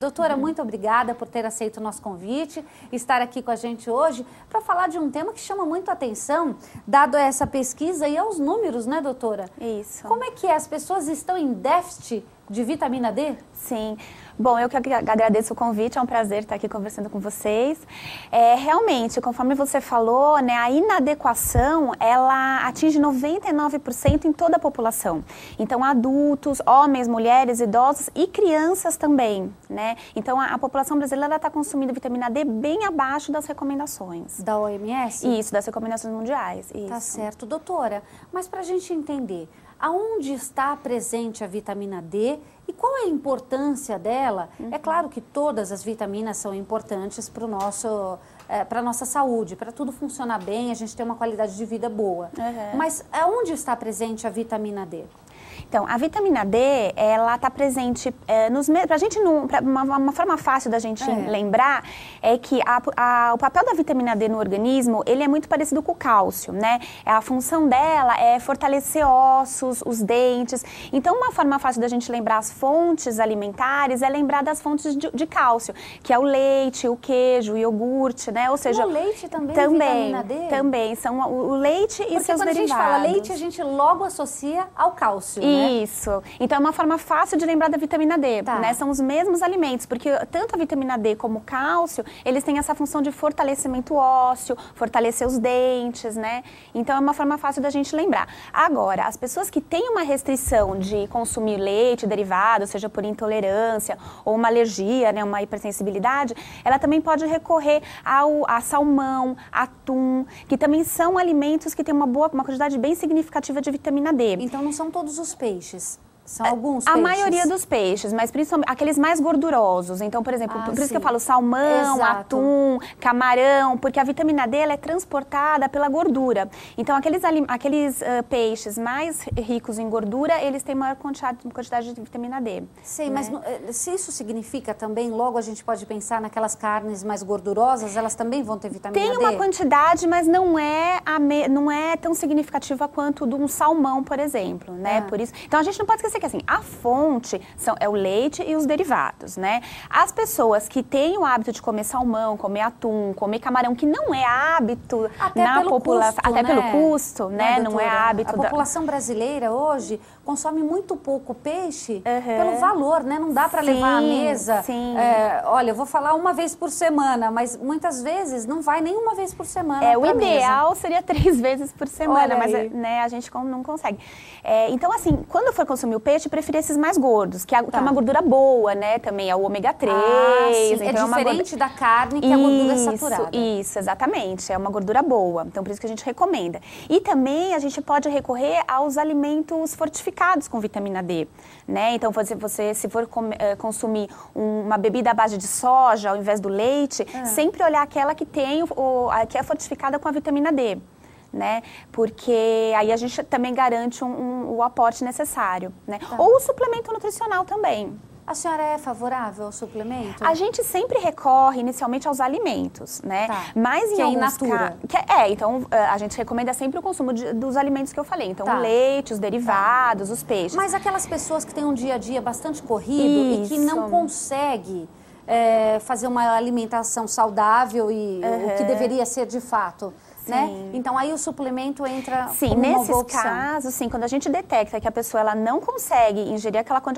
Doutora, muito obrigada por ter aceito o nosso convite, estar aqui com a gente hoje para falar de um tema que chama muito a atenção, dado essa pesquisa e aos números, né, doutora? Isso. Como é que as pessoas estão em déficit de vitamina D? Sim. Bom, eu que agradeço o convite, é um prazer estar aqui conversando com vocês. Realmente, conforme você falou, né, a inadequação, ela atinge 99% em toda a população. Então, adultos, homens, mulheres, idosos e crianças também, né? Então, a população brasileira está consumindo vitamina D bem abaixo das recomendações. Da OMS? Isso, das recomendações mundiais. Isso. Tá certo, doutora. Mas para a gente entender, aonde está presente a vitamina D e qual é a importância dela? É claro que todas as vitaminas são importantes para a nossa saúde, para tudo funcionar bem, a gente ter uma qualidade de vida boa. Mas aonde está presente a vitamina D? Então, a vitamina D, ela está presente pra gente, uma forma fácil da gente lembrar é que o papel da vitamina D no organismo, ele é muito parecido com o cálcio, né? A função dela é fortalecer ossos, os dentes. Então, uma forma fácil da gente lembrar as fontes alimentares é lembrar das fontes de cálcio, que é o leite, o queijo, o iogurte, né? Ou seja, o leite também é vitamina D? Também, são o leite e seus derivados. Porque quando a gente fala leite, a gente logo associa ao cálcio, né? Isso. Então, é uma forma fácil de lembrar da vitamina D, né? São os mesmos alimentos, porque tanto a vitamina D como o cálcio, eles têm essa função de fortalecimento ósseo, fortalecer os dentes, né? Então, é uma forma fácil da gente lembrar. Agora, as pessoas que têm uma restrição de consumir leite, derivado, seja por intolerância ou uma alergia, né, uma hipersensibilidade, ela também pode recorrer a salmão, atum, que também são alimentos que têm uma quantidade bem significativa de vitamina D. Então, não são todos os peixes? São alguns peixes? A maioria dos peixes, mas principalmente aqueles mais gordurosos. Então, por exemplo, por isso que eu falo salmão, atum, camarão, porque a vitamina D ela é transportada pela gordura. Então, aqueles peixes mais ricos em gordura, eles têm maior quantidade de vitamina D. Sei, né? Mas se isso significa também, logo a gente pode pensar naquelas carnes mais gordurosas, elas também vão ter vitamina D? Tem uma quantidade, mas não é tão significativa quanto de um salmão, por exemplo, né? Por isso, então, a gente não pode esquecer que assim, a fonte é o leite e os derivados, né? As pessoas que têm o hábito de comer salmão, comer atum, comer camarão, que não é hábito na população, até pelo custo, né? Não é hábito. A população brasileira hoje consome muito pouco peixe pelo valor, né? Não dá para levar à mesa. Olha, eu vou falar uma vez por semana, mas muitas vezes não vai nem uma vez por semana. O ideal seria 3 vezes por semana, mas né, a gente não consegue. Então, assim, quando for consumir o peixe, prefiro esses mais gordos, que é uma gordura boa, né? Também é o ômega 3. Então é diferente da carne, que a gordura é saturada. Isso, exatamente. É uma gordura boa. Então, por isso que a gente recomenda. E também a gente pode recorrer aos alimentos fortificados com vitamina D, né? Então, se for consumir uma bebida à base de soja ao invés do leite, sempre olhar aquela que que é fortificada com a vitamina D. Né? Porque aí a gente também garante o aporte necessário, né? Ou o suplemento nutricional também. A senhora é favorável ao suplemento? A gente sempre recorre inicialmente aos alimentos, né? Mas em alguns casos... Então a gente recomenda sempre o consumo dos alimentos que eu falei. Então o leite, os derivados, os peixes. Mas aquelas pessoas que têm um dia a dia bastante corrido e que não conseguem fazer uma alimentação saudável e o que deveria ser de fato... Né? Então aí o suplemento entra como uma boa opção. Nesses casos, quando a gente detecta que a pessoa ela não consegue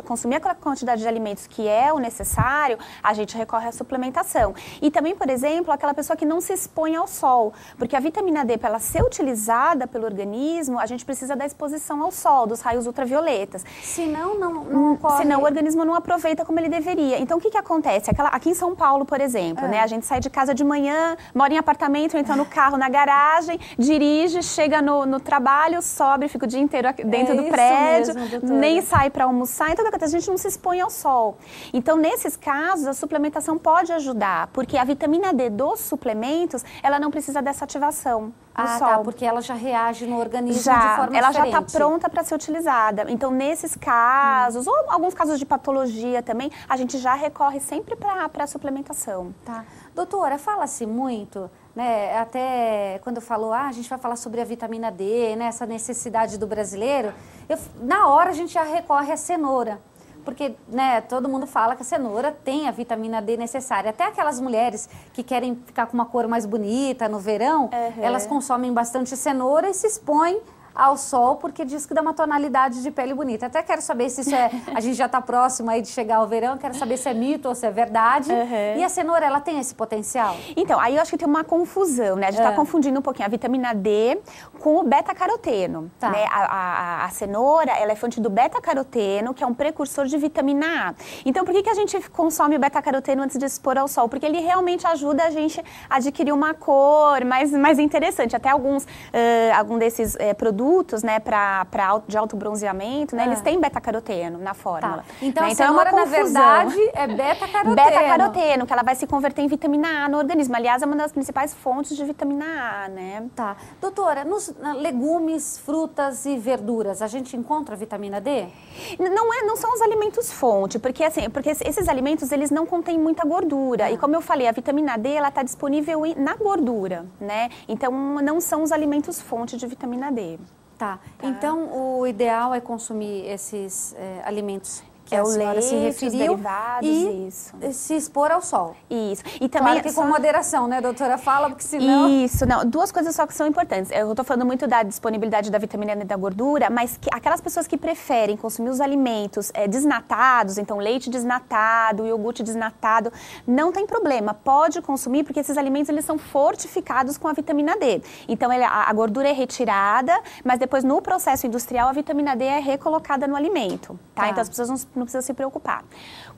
consumir aquela quantidade de alimentos que é o necessário, a gente recorre à suplementação. E também, por exemplo, aquela pessoa que não se expõe ao sol, porque a vitamina D, para ela ser utilizada pelo organismo, a gente precisa da exposição ao sol, dos raios ultravioletas. Senão não ocorre. Senão o organismo não aproveita como ele deveria. Então o que acontece? Aqui em São Paulo, por exemplo, né? A gente sai de casa de manhã, mora em apartamento, entra no carro, na garagem, dirige, chega no trabalho, sobe, fica o dia inteiro dentro do prédio, nem sai para almoçar. Então, o que acontece? A gente não se expõe ao sol. Então, nesses casos, a suplementação pode ajudar, porque a vitamina D dos suplementos, ela não precisa dessa ativação do sol. Porque ela já reage no organismo de forma diferente. Ela já está pronta para ser utilizada. Então, nesses casos, ou alguns casos de patologia também, a gente já recorre sempre para a suplementação. Doutora, fala-se muito, né, até quando falou, a gente vai falar sobre a vitamina D, né, essa necessidade do brasileiro, na hora a gente já recorre à cenoura. porque, né, todo mundo fala que a cenoura tem a vitamina D necessária. Até aquelas mulheres que querem ficar com uma cor mais bonita no verão, elas consomem bastante cenoura e se expõem ao sol, porque diz que dá uma tonalidade de pele bonita. Até quero saber se isso é... A gente já está próximo aí de chegar ao verão, quero saber se é mito ou se é verdade. E a cenoura, ela tem esse potencial? Então, aí eu acho que tem uma confusão, né? A gente está confundindo um pouquinho a vitamina D com o beta-caroteno. Né? A cenoura, ela é fonte do beta-caroteno, que é um precursor de vitamina A. Então, por que a gente consome o beta-caroteno antes de expor ao sol? Porque ele realmente ajuda a gente a adquirir uma cor mais interessante. Até algum desses produtos, né, de alto bronzeamento, né, eles têm beta-caroteno na fórmula. Então, né? a cenoura, na verdade, é beta-caroteno. Beta-caroteno, que ela vai se converter em vitamina A no organismo. Aliás, é uma das principais fontes de vitamina A, né? Doutora, nos legumes, frutas e verduras, a gente encontra vitamina D? Não são os alimentos fonte, porque esses alimentos, eles não contêm muita gordura. E como eu falei, a vitamina D, ela está disponível na gordura, né? Então, não são os alimentos fonte de vitamina D. Então o ideal é consumir esses alimentos que é a o senhora leite, se referiu, os derivados, e se expor ao sol. Isso. E também claro que com moderação, né, doutora? Fala, porque senão... Isso, não. Duas coisas só que são importantes. Eu estou falando muito da disponibilidade da vitamina D e da gordura, mas aquelas pessoas que preferem consumir os alimentos desnatados, então leite desnatado, iogurte desnatado, não tem problema. Pode consumir, porque esses alimentos, eles são fortificados com a vitamina D. Então, a gordura é retirada, mas depois, no processo industrial, a vitamina D é recolocada no alimento, tá? Então, as pessoas não precisa se preocupar.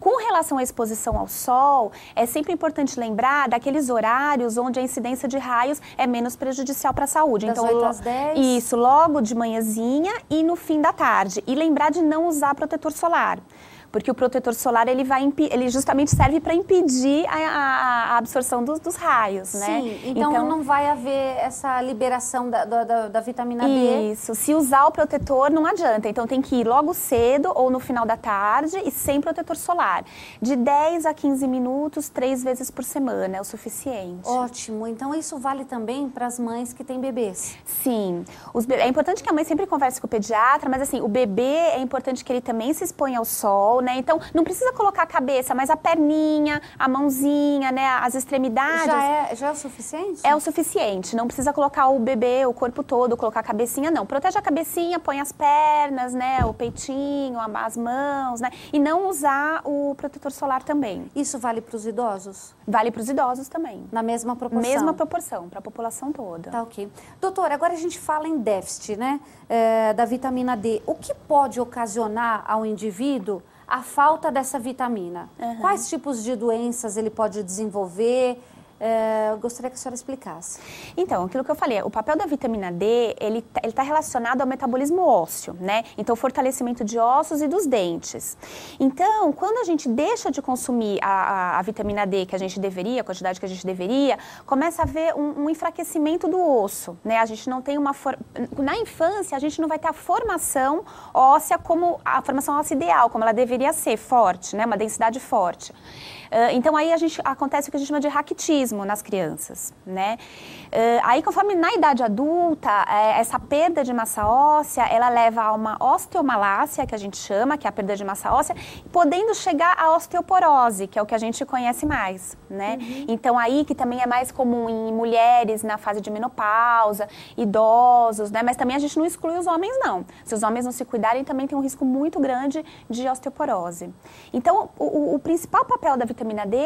Com relação à exposição ao sol, é sempre importante lembrar daqueles horários onde a incidência de raios é menos prejudicial para a saúde. Das então, 8 às 10? Isso, logo de manhãzinha e no fim da tarde. E lembrar de não usar protetor solar. Porque o protetor solar, ele justamente serve para impedir a absorção dos raios, né? Sim, então não vai haver essa liberação da vitamina D. Isso, se usar o protetor não adianta, então tem que ir logo cedo ou no final da tarde e sem protetor solar. De 10 a 15 minutos, 3 vezes por semana, é o suficiente. Ótimo, então isso vale também para as mães que têm bebês? Sim, é importante que a mãe sempre converse com o pediatra, mas assim, o bebê é importante que ele também se exponha ao sol, né? Então, não precisa colocar a cabeça, mas a perninha, a mãozinha, né? As extremidades. Já é o suficiente? É o suficiente. Não precisa colocar o bebê, o corpo todo, colocar a cabecinha, não. Protege a cabecinha, põe as pernas, né? O peitinho, as mãos, né? E não usar o protetor solar também. Isso vale para os idosos? Vale para os idosos também. Na mesma proporção? Mesma proporção, para a população toda. Tá, ok. Doutora, agora a gente fala em déficit, né? Da vitamina D. O que pode ocasionar ao indivíduo a falta dessa vitamina? Quais tipos de doenças ele pode desenvolver? Eu gostaria que a senhora explicasse. Então, aquilo que eu falei, o papel da vitamina D, ele está relacionado ao metabolismo ósseo, né? Então, fortalecimento de ossos e dos dentes. Então, quando a gente deixa de consumir a vitamina D que a gente deveria, a quantidade que a gente deveria, começa a haver um enfraquecimento do osso, né? A gente não tem na infância, a gente não vai ter a formação óssea como a formação óssea ideal, como ela deveria ser, forte, né? Uma densidade forte. Então, aí acontece o que a gente chama de raquitismo nas crianças, né? Aí, conforme na idade adulta, essa perda de massa óssea, ela leva a uma osteomalácia, que a gente chama, que é a perda de massa óssea, podendo chegar à osteoporose, que é o que a gente conhece mais, né? Então, aí que também é mais comum em mulheres na fase de menopausa, idosos, né? Mas também a gente não exclui os homens, não. Se os homens não se cuidarem, também tem um risco muito grande de osteoporose. Então, o principal papel da vitamina D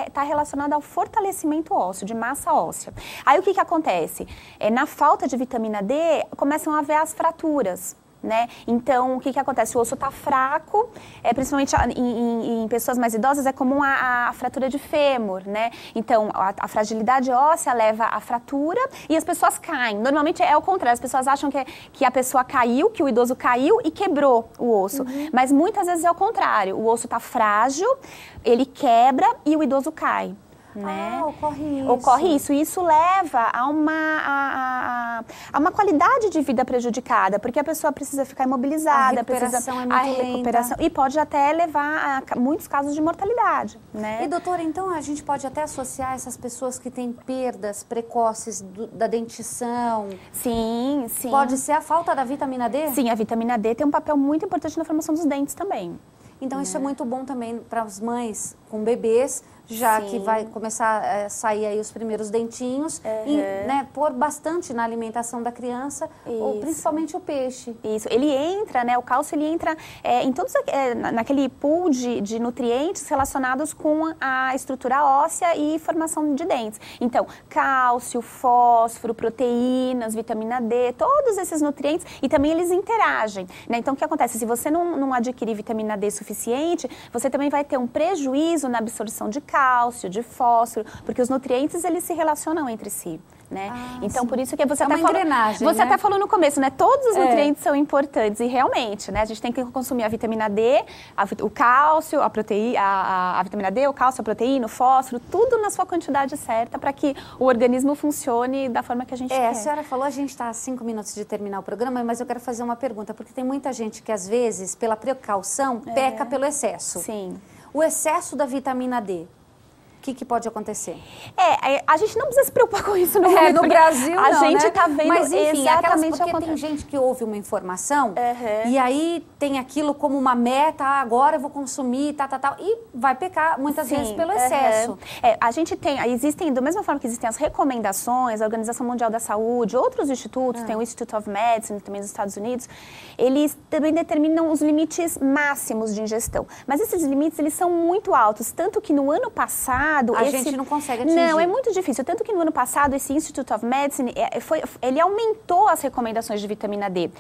está relacionado ao fortalecimento ósseo, de massa óssea. Aí o que acontece? Na falta de vitamina D, começam a haver as fraturas. Né? Então, o que acontece? O osso está fraco, principalmente em pessoas mais idosas, é comum a fratura de fêmur, né? Então, a fragilidade óssea leva à fratura e as pessoas caem. Normalmente é o contrário, as pessoas acham que a pessoa caiu, que o idoso caiu e quebrou o osso. Mas muitas vezes é o contrário, o osso está frágil, ele quebra e o idoso cai. Né? Ocorre isso. Ocorre isso. E isso leva a uma qualidade de vida prejudicada, porque a pessoa precisa ficar imobilizada. A recuperação é muito lenta. E pode até levar a muitos casos de mortalidade. Né? E, doutora, então a gente pode até associar essas pessoas que têm perdas precoces da dentição? Sim, sim. Pode ser a falta da vitamina D? Sim, a vitamina D tem um papel muito importante na formação dos dentes também. Então isso é muito bom também para as mães com bebês, já que vai começar a sair aí os primeiros dentinhos, e né, pôr bastante na alimentação da criança, ou principalmente o peixe. Isso, ele entra, né, o cálcio ele entra em todos, naquele pool de nutrientes relacionados com a estrutura óssea e formação de dentes. Então, cálcio, fósforo, proteínas, vitamina D, todos esses nutrientes, e também eles interagem, né? Então, o que acontece? Se você não adquirir vitamina D suficiente, você também vai ter um prejuízo na absorção de cálcio, de fósforo, porque os nutrientes eles se relacionam entre si, né? Então, por isso que você até até falou no começo, né? Todos os nutrientes são importantes e realmente, né? A gente tem que consumir a vitamina D, o cálcio, a proteína, a vitamina D, o cálcio, a proteína, o fósforo, tudo na sua quantidade certa para que o organismo funcione da forma que a gente quer. A senhora falou, a gente está a 5 minutos de terminar o programa, mas eu quero fazer uma pergunta, porque tem muita gente que às vezes, pela precaução, peca pelo excesso. Sim. O excesso da vitamina D, o que pode acontecer? A gente não precisa se preocupar com isso no momento. No Brasil a gente está vendo. Mas, enfim, exatamente porque tem gente que ouve uma informação e aí tem aquilo como uma meta, agora eu vou consumir, e vai pecar muitas vezes pelo excesso. A gente existem, da mesma forma que existem as recomendações, a Organização Mundial da Saúde, outros institutos, tem o Institute of Medicine, também nos Estados Unidos, eles também determinam os limites máximos de ingestão. Mas esses limites, eles são muito altos, tanto que no ano passado, a gente não consegue atingir. Não, é muito difícil. Tanto que no ano passado, esse Institute of Medicine, ele aumentou as recomendações de vitamina D.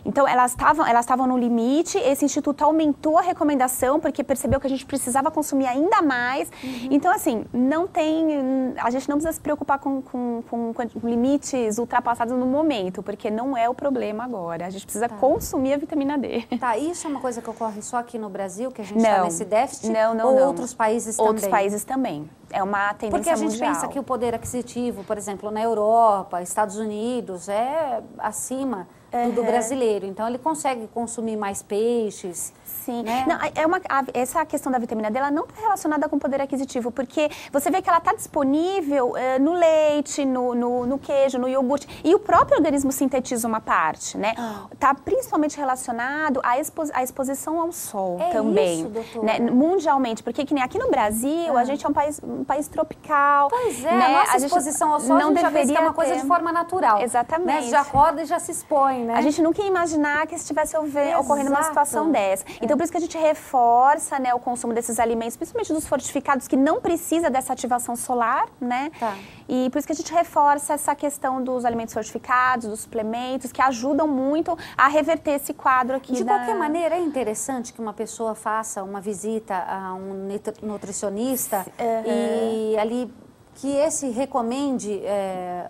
Então, elas estavam no limite, esse instituto aumentou a recomendação, porque percebeu que a gente precisava consumir ainda mais. Então, assim, a gente não precisa se preocupar com limites ultrapassados no momento, porque não é o problema agora. A gente precisa consumir a vitamina D. Isso é uma coisa que ocorre só aqui no Brasil, que a gente está nesse déficit? Não. Ou outros países também? Outros países também. É uma tendência mundial. Porque a gente pensa que o poder aquisitivo, por exemplo, na Europa, Estados Unidos, é acima do brasileiro. Então, ele consegue consumir mais peixes. Sim. Né? Não, essa questão da vitamina D, ela não está relacionada com o poder aquisitivo, porque você vê que ela está disponível no leite, no queijo, no iogurte, e o próprio organismo sintetiza uma parte, né? Está principalmente relacionado à exposição ao sol também. Isso, doutora? Né? Mundialmente, porque que nem aqui no Brasil, a gente é um país tropical. Pois é, né? a nossa exposição ao sol não a gente já vê que é uma coisa ter. de forma natural. Exatamente. Né? Já acorda e já se expõe, né? A gente nunca ia imaginar que estivesse ocorrendo uma situação dessa. Então, por isso que a gente reforça, né, o consumo desses alimentos, principalmente dos fortificados, que não precisa dessa ativação solar, né? E por isso que a gente reforça essa questão dos alimentos fortificados, dos suplementos, que ajudam muito a reverter esse quadro aqui. De qualquer maneira, é interessante que uma pessoa faça uma visita a um nutricionista e ali que esse recomende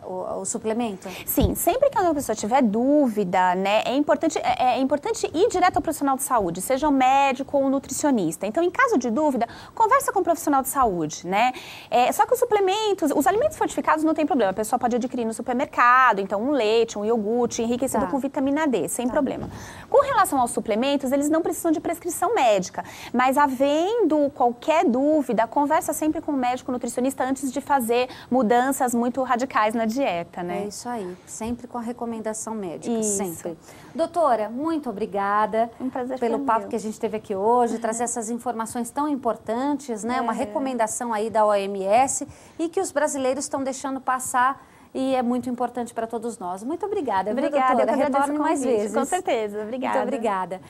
o suplemento? Sim, sempre que uma pessoa tiver dúvida, né, é importante ir direto ao profissional de saúde, seja um médico ou um nutricionista. Então, em caso de dúvida, conversa com o profissional de saúde, né? Só que os alimentos fortificados não tem problema, a pessoa pode adquirir no supermercado, então um leite, um iogurte enriquecido com vitamina D, sem problema. Com relação aos suplementos, eles não precisam de prescrição médica, mas havendo qualquer dúvida, conversa sempre com o médico nutricionista antes de fazer mudanças muito radicais na dieta, né? É isso aí, sempre com a recomendação médica, sempre. Doutora, muito obrigada pelo papo que a gente teve aqui hoje, trazer essas informações tão importantes, né? Uma recomendação aí da OMS e que os brasileiros estão deixando passar e é muito importante para todos nós. Muito obrigada. Obrigada, doutora. Retorne mais vezes. Com certeza, obrigada. Muito obrigada.